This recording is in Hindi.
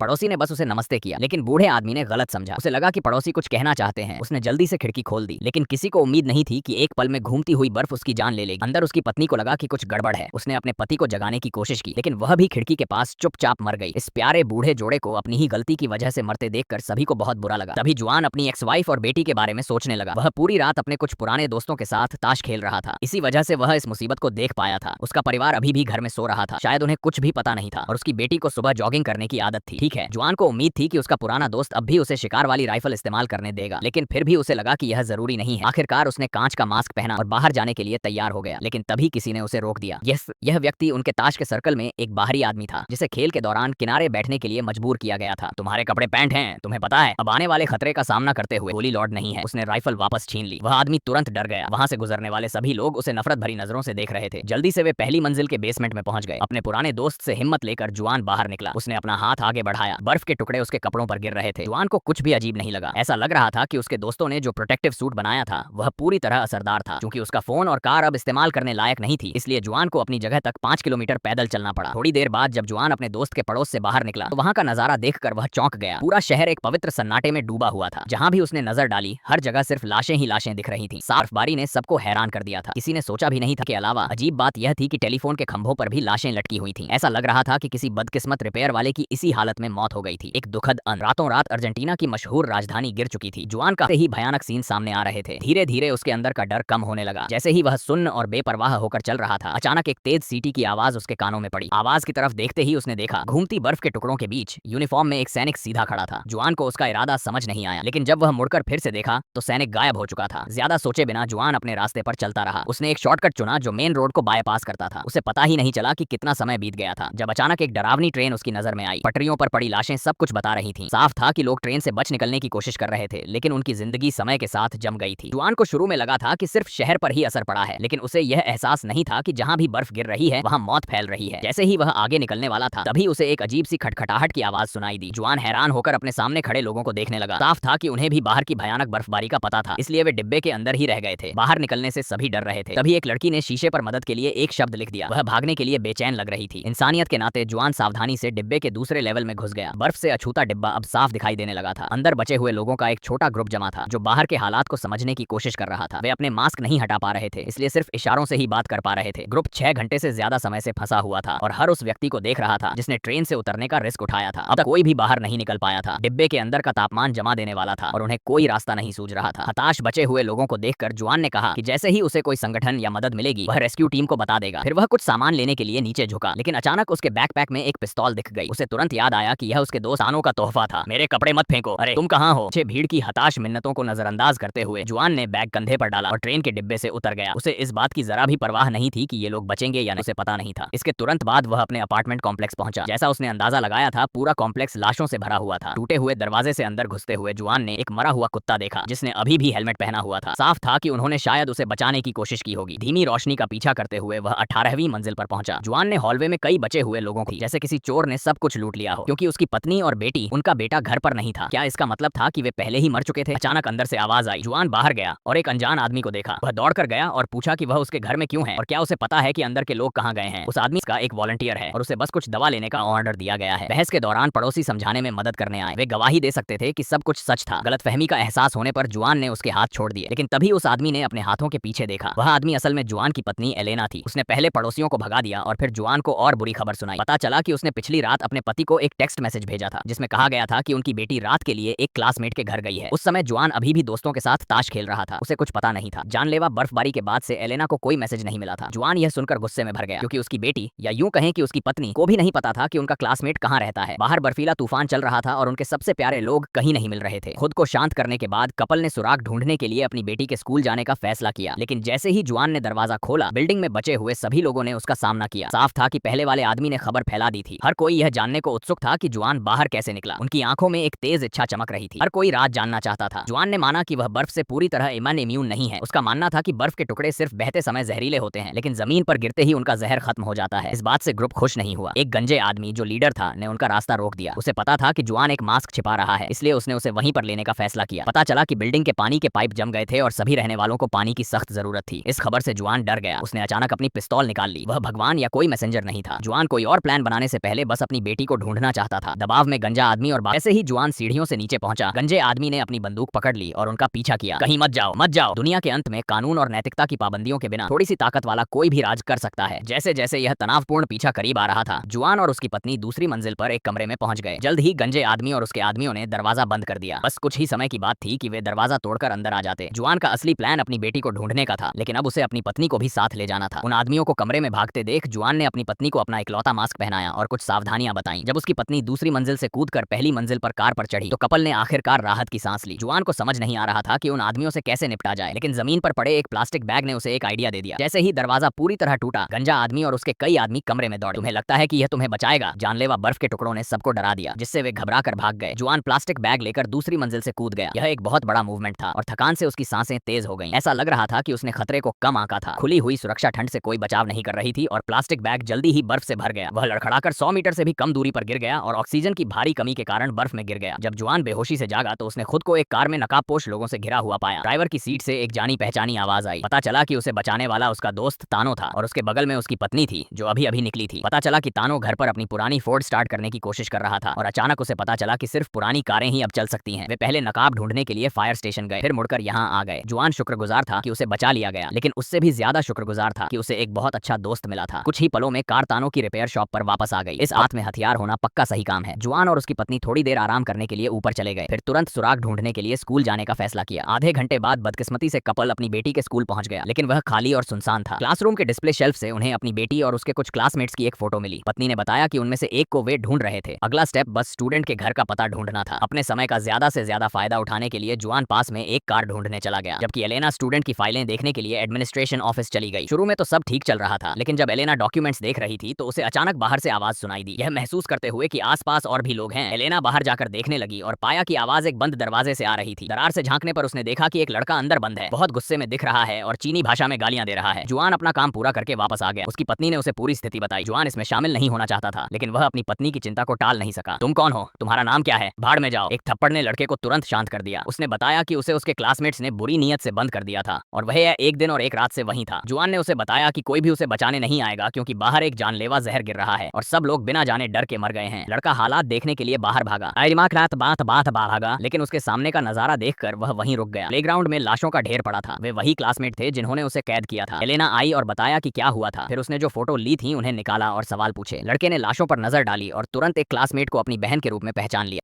पड़ोसी ने बस उसे नमस्ते किया, लेकिन बूढ़े आदमी ने गलत समझा। उसे लगा कि पड़ोसी कुछ कहना चाहते हैं। उसने जल्दी से खिड़की खोल दी, लेकिन किसी को उम्मीद नहीं थी कि एक पल में घूमती हुई बर्फ उसकी जान ले लेगी। अंदर उसकी पत्नी को लगा कि कुछ गड़बड़ है। उसने अपने पति को जगाने की कोशिश की, लेकिन वह भी खिड़की के पास चुपचाप मर गई। इस प्यारे बूढ़े जोड़े को अपनी ही गलती की वजह से मरते देखकर सभी को बहुत बुरा लगा। तभी जुआन अपनी एक्स वाइफ और बेटी के बारे में सोचने लगा। वह पूरी रात अपने कुछ पुराने दोस्तों के साथ ताश खेल रहा था। इसी वजह से वह इस मुसीबत को देख पाया था। उसका परिवार अभी भी घर में सो रहा था, शायद उन्हें कुछ भी पता नहीं था, और उसकी बेटी को सुबह जॉगिंग करने की आदत थी। ठीक है, जुआन को उम्मीद थी कि उसका पुराना दोस्त अब भी उसे शिकार वाली राइफल इस्तेमाल करने देगा, लेकिन फिर भी उसे लगा कि यह जरूरी नहीं है। आखिरकार उसने कांच का मास्क पहना और बाहर जाने के लिए तैयार हो गया, लेकिन तभी किसी ने उसे रोक दिया। यह व्यक्ति उनके ताश के सर्कल में एक बाहरी आदमी था, जिसे खेल के दौरान किनारे बैठने के लिए मजबूर किया गया था। तुम्हारे कपड़े पैंट हैं, तुम्हें पता है। अब आने वाले खतरे का सामना करते हुए गोली लौट नहीं है। उसने राइफल वापस छीन ली। वह आदमी तुरंत डर गया। वहां से गुजरने वाले सभी लोग उसे नफरत भरी नजरों से देख रहे थे। जल्दी से वे पहली मंजिल के बेसमेंट में पहुंच गए। अपने पुराने दोस्त से हिम्मत लेकर जुआन बाहर निकला। उसने अपना हाथ आगे बढ़ाया। बर्फ के टुकड़े उसके कपड़ों पर गिर रहे थे। जुआन को कुछ भी अजीब नहीं लगा। ऐसा लग रहा था कि उसके दोस्तों ने जो प्रोटेक्टिव सूट बनाया था वह पूरी तरह असरदार था। क्योंकि उसका फोन और कार अब इस्तेमाल करने लायक नहीं थी, इसलिए जुआन को अपनी जगह तक 5 किलोमीटर पैदल चलना पड़ा। थोड़ी देर बाद जब जुआन अपने दोस्त के पड़ोस से बाहर निकला तो वहां का नजारा देखकर वह चौंक गया। पूरा शहर एक पवित्र सन्नाटे में डूबा हुआ था। जहां भी उसने नजर डाली हर जगह सिर्फ लाशें ही लाशें दिख रही थी। बर्फबारी ने सबको हैरान कर दिया था। किसी ने सोचा भी नहीं था। के अलावा अजीब बात यह थी कि टेलीफोन के खंभों पर भी लाशें लटकी हुई थी। ऐसा लग रहा था कि किसी बदकिस्मत रिपेयर वाले की इसी हालत में मौत हो गई थी। एक दुखद अंत। रातों रात अर्जेंटीना की मशहूर राजधानी गिर चुकी थी। जुआन का ही भयानक सीन सामने आ रहे थे। धीरे धीरे उसके अंदर का डर कम होने लगा। जैसे ही वह सुन्न और बेपरवाह होकर चल रहा था, अचानक एक तेज सीटी की आवाज उसके कानों में पड़ी। आवाज की तरफ देखते ही उसने देखा, घूमती बर्फ के टुकड़ों के बीच यूनिफॉर्म में एक सैनिक सीधा खड़ा था। जुआन को उसका इरादा समझ नहीं आया, लेकिन जब वह मुड़कर फिर से देखा तो सैनिक गायब हो चुका था। ज्यादा सोचे बिना जुआन अपने रास्ते पर चलता रहा। उसने एक शॉर्टकट चुना जो मेन रोड को बाईपास करता था। उसे पता ही नहीं चला कि कितना समय बीत गया था, जब अचानक एक डरावनी ट्रेन उसकी नजर में आई। पटरियों पर पड़ी लाशें सब कुछ बता रही थीं। साफ था कि लोग ट्रेन से बच निकलने की कोशिश कर रहे थे, लेकिन उनकी जिंदगी समय के साथ जम गई थी। जुआन को शुरू में लगा था कि सिर्फ शहर पर ही असर पड़ा है, लेकिन उसे यह एहसास नहीं था कि जहां भी बर्फ गिर रही है वहां मौत फैल रही है। जैसे ही वह आगे निकलने वाला था, तभी उसे एक अजीब सी खटखटाहट की आवाज सुनाई दी। जुआन हैरान होकर अपने सामने खड़े लोगों को देखने लगा। साफ था कि उन्हें भी बाहर की भयानक बर्फबारी का पता था, इसलिए वे डिब्बे के अंदर ही रह गए थे। बाहर निकलने से सभी डर रहे थे। तभी एक लड़की ने शीशे पर मदद के लिए एक शब्द लिख दिया। वह भागने के लिए बेचैन लग रही थी। इंसानियत के नाते जुआन सावधानी से डिब्बे के दूसरे लेवल में घुस गया। बर्फ से अछूता डिब्बा अब साफ दिखाई देने लगा था। अंदर बचे हुए लोगों का एक छोटा ग्रुप जमा था, जो बाहर के हालात को समझने की कोशिश कर रहा था। वे अपने मास्क नहीं हटा पा रहे थे, इसलिए सिर्फ इशारों से ही बात कर पा रहे थे। ग्रुप 6 घंटे से ज्यादा समय से फंसा हुआ था और हर उस व्यक्ति को देख रहा था जिसने ट्रेन से उतरने का रिस्क उठाया था। अब तक कोई भी बाहर नहीं निकल पाया था। डिब्बे के अंदर का तापमान जमा देने वाला था और उन्हें कोई रास्ता नहीं सूझ रहा था। हताश बचे हुए लोगों को देखकर जुआन ने कहा कि जैसे ही उसे कोई संगठन या मदद मिलेगी वह रेस्क्यू टीम को बता देगा। फिर वह कुछ सामान लेने के लिए नीचे झुका, लेकिन अचानक उसके बैकपैक में एक पिस्तौल दिख गई। उसे तुरंत याद आया कि यह उसके दोस्तानों का तोहफा था। मेरे कपड़े मत फेंको, अरे तुम कहाँ हो। भीड़ की हताश मिन्नतों को नजरअंदाज करते हुए जुआन ने बैग कंधे पर डाला और ट्रेन के डिब्बे से उतर गया। उसे इस बात की जरा भी परवाह नहीं थी कि ये लोग बचेंगे या नहीं, उसे पता नहीं था। इसके तुरंत बाद वह अपने अपार्टमेंट कॉम्प्लेक्स पहुंचा। जैसा उसने अंदाजा लगाया था, पूरा कॉम्प्लेक्स लाशों से भरा हुआ था। टूटे हुए दरवाजे से अंदर घुसते हुए जुआन ने एक मरा हुआ कुत्ता देखा, जिसने अभी भी हेलमेट पहना हुआ था। साफ था कि उन्होंने शायद उसे बचाने की कोशिश की होगी। धीमी रोशनी का पीछा करते हुए वह 18वीं मंजिल पर पहुंचा। जुआन ने हॉलवे में कई बचे हुए लोगों को, जैसे किसी चोर ने सब कुछ लूट लिया हो, क्योंकि उसकी पत्नी और बेटी, उनका बेटा घर पर नहीं था। क्या इसका मतलब था कि वे पहले ही मर चुके थे? अचानक अंदर से आवाज आई। जुआन बाहर गया और एक अनजान आदमी को देखा। वह दौड़कर गया और पूछा कि वह उसके घर में क्यों है और क्या उसे पता है कि अंदर के लोग कहाँ गए हैं। उस आदमी का एक वॉलंटियर है और उसे बस कुछ दवा लेने का ऑर्डर दिया गया है। बहस के दौरान पड़ोसी समझाने में मदद करने आए। वे गवाही दे सकते थे कि सब कुछ सच था। गलतफहमी का एहसास होने पर जुआन ने उसके हाथ छोड़ दिए, लेकिन तभी उस आदमी ने अपने हाथों के पीछे देखा। वह आदमी असल में जुआन की पत्नी एलेना थी। उसने पहले पड़ोसियों को भगा दिया और फिर जुआन को और बुरी खबर सुनाई। पता चला कि उसने पिछली रात अपने पति को एक टेक्स्ट मैसेज भेजा था, जिसमें कहा गया था कि उनकी बेटी रात के लिए एक क्लासमेट के घर गई है। उस समय जुआन अभी भी दोस्तों के साथ ताश खेल रहा था। उसे कुछ पता नहीं था। जानलेवा बर्फबारी के बाद से एलेना को कोई मैसेज नहीं मिला था। जुआन यह सुनकर गुस्से में भर गया, क्योंकि उसकी बेटी, या यूं कहें कि उसकी पत्नी को भी नहीं पता था कि उनका क्लासमेट कहां रहता है। बाहर बर्फीला तूफान चल रहा था और उनके सबसे प्यारे लोग कहीं नहीं मिल रहे थे। खुद को शांत करने के बाद कपल ने सुराग ढूंढने के लिए अपनी बेटी के स्कूल जाने का फैसला किया, लेकिन जैसे ही जुआन ने दरवाजा खोला, बिल्डिंग में बचे हुए सभी लोगों ने उसका सामना किया। साफ था कि पहले वाले आदमी ने खबर फैला दी थी। हर कोई यह जानने को उत्सुक था कि जुआन बाहर कैसे निकला। उनकी आंखों में एक तेज इच्छा चमक रही थी। हर कोई राज जानना चाहता था। जुआन ने माना कि वह बर्फ से पूरी तरह इम्यून नहीं है। उसका मानना था कि बर्फ के टुकड़े सिर्फ बहते समय जहरीले होते हैं, लेकिन जमीन पर गिरते ही उनका जहर खत्म हो जाता है। इस बात से ग्रुप खुश नहीं हुआ। एक गंजे आदमी जो लीडर था ने उनका रास्ता रोक दिया। उसे पता था कि जुआन एक मास्क छिपा रहा है, इसलिए उसने उसे वहीं पर लेने का फैसला किया। पता चला कि बिल्डिंग के पानी के पाइप जम गए थे और सभी रहने वालों को पानी की सख्त जरूरत थी। इस खबर से जुआन डर गया। उसने अचानक अपनी पिस्तौल निकाल ली। वह भगवान या कोई मैसेंजर नहीं था। जुआन कोई और प्लान बनाने से पहले बस अपनी बेटी को ढूंढना चाहता चाहता था। दबाव में गंजा आदमी और जैसे ही जुआन सीढ़ियों से नीचे पहुंचा, गंजे आदमी ने अपनी बंदूक पकड़ ली और उनका पीछा किया। कहीं मत जाओ, मत जाओ। दुनिया के अंत में कानून और नैतिकता की पाबंदियों के बिना थोड़ी सी ताकत वाला कोई भी राज कर सकता है। जैसे जैसे यह तनावपूर्ण पीछा करीब आ रहा था, जुआन और उसकी पत्नी दूसरी मंजिल पर एक कमरे में पहुंच गए। जल्द ही गंजे आदमी और उसके आदमियों ने दरवाजा बंद कर दिया। बस कुछ ही समय की बात थी कि वे दरवाजा तोड़कर अंदर आ जाते। जुआन का असली प्लान अपनी बेटी को ढूंढने का था, लेकिन अब उसे अपनी पत्नी को भी साथ ले जाना था। उन आदमियों को कमरे में भागते देख जुआन ने अपनी पत्नी को अपना इकलौता मास्क पहनाया और कुछ सावधानियां बताई। जब उसकी पत्नी दूसरी मंजिल से कूदकर पहली मंजिल पर कार पर चढ़ी तो कपल ने आखिरकार राहत की सांस ली। जुआन को समझ नहीं आ रहा था कि उन आदमियों से कैसे निपटा जाए, लेकिन जमीन पर पड़े एक प्लास्टिक बैग ने उसे एक आइडिया दे दिया। जैसे ही दरवाजा पूरी तरह टूटा, गंजा आदमी और उसके कई आदमी कमरे में दौड़े। तुम्हें लगता है कि यह तुम्हें बचाएगा? जानलेवा बर्फ के टुकड़ों ने सबको डरा दिया, जिससे वे घबरा कर भाग गए। जुआन प्लास्टिक बैग लेकर दूसरी मंजिल से कूद गया। यह एक बहुत बड़ा मूवमेंट था और थकान से उसकी सांसें तेज हो गईं। ऐसा लग रहा था कि उसने खतरे को कम आंका था। खुली हुई सुरक्षा ठंड से कोई बचाव नहीं कर रही थी और प्लास्टिक बैग जल्दी ही बर्फ से भर गया। वह लड़खड़ाकर 100 मीटर से भी कम दूरी पर गिर गया और ऑक्सीजन की भारी कमी के कारण बर्फ में गिर गया। जब जुआन बेहोशी से जागा तो उसने खुद को एक कार में नकाबपोश लोगों से घिरा हुआ पाया। ड्राइवर की सीट से एक जानी पहचानी आवाज आई। पता चला कि उसे बचाने वाला उसका दोस्त तानो था और उसके बगल में उसकी पत्नी थी, जो अभी अभी निकली थी। पता चला कि तानो घर पर अपनी पुरानी फोर्ड स्टार्ट करने की कोशिश कर रहा था और अचानक उसे पता चला कि सिर्फ पुरानी कारें ही अब चल सकती हैं। वे पहले नकाब ढूंढने के लिए फायर स्टेशन गए, फिर मुड़कर यहाँ आ गए। जुआन शुक्रगुजार था कि उसे बचा लिया गया, लेकिन उससे भी ज्यादा शुक्रगुजार था कि उसे एक बहुत अच्छा दोस्त मिला था। कुछ ही पलों में कार तानो की रिपेयर शॉप पर वापस आ गई। इस हाथ में हथियार होना पक्का सही काम है। जुआन और उसकी पत्नी थोड़ी देर आराम करने के लिए ऊपर चले गए, फिर तुरंत सुराग ढूंढने के लिए स्कूल जाने का फैसला किया। आधे घंटे बाद बदकिस्मती से कपल अपनी बेटी के स्कूल पहुंच गया, लेकिन वह खाली और सुनसान था। क्लासरूम के डिस्प्ले शेल्फ से उन्हें अपनी बेटी और उसके कुछ क्लासमेट्स की एक फोटो मिली। पत्नी ने बताया कि उनमें से एक को वे ढूंढ रहे थे। अगला स्टेप बस स्टूडेंट के घर का पता ढूंढना था। अपने समय का ज्यादा से ज्यादा फायदा उठाने के लिए जुआन पास में एक कार ढूंढने चला गया, जबकि एलेना स्टूडेंट की फाइलें देखने के लिए एडमिनिस्ट्रेशन ऑफिस चली गई। शुरू में तो सब ठीक चल रहा था, लेकिन जब एलेना डॉक्यूमेंट्स देख रही थी तो उसे अचानक बाहर से आवाज सुनाई दी। यह महसूस करते हुए कि आसपास और भी लोग हैं, एलेना बाहर जाकर देखने लगी और पाया कि आवाज एक बंद दरवाजे से आ रही थी। दरार से झांकने पर उसने देखा कि एक लड़का अंदर बंद है, बहुत गुस्से में दिख रहा है और चीनी भाषा में गालियां दे रहा है। जुआन अपना काम पूरा करके वापस आ गया। उसकी पत्नी ने उसे पूरी स्थिति बताई। जुआन इसमें शामिल नहीं होना चाहता था, लेकिन वह अपनी पत्नी की चिंता को टाल नहीं सका। तुम कौन हो? तुम्हारा नाम क्या है? भाड़ में जाओ। एक थप्पड़ ने लड़के को तुरंत शांत कर दिया। उसने बताया कि उसे उसके क्लासमेट्स ने बुरी नीयत से बंद कर दिया था और वह एक दिन और एक रात से वहीं था। जुआन ने उसे बताया कि कोई भी उसे बचाने नहीं आएगा, क्योंकि बाहर एक जानलेवा जहर गिर रहा है और सब लोग बिना जाने डर के मर गए हैं। लड़का हालात देखने के लिए बाहर भागा। भागा, लेकिन उसके सामने का नजारा देखकर वह वहीं रुक गया। प्लेग्राउंड में लाशों का ढेर पड़ा था। वे वही क्लासमेट थे जिन्होंने उसे कैद किया था। एलेना आई और बताया कि क्या हुआ था। फिर उसने जो फोटो ली थी उन्हें निकाला और सवाल पूछे। लड़के ने लाशों पर नजर डाली और तुरंत एक क्लासमेट को अपनी बहन के रूप में पहचान लिया।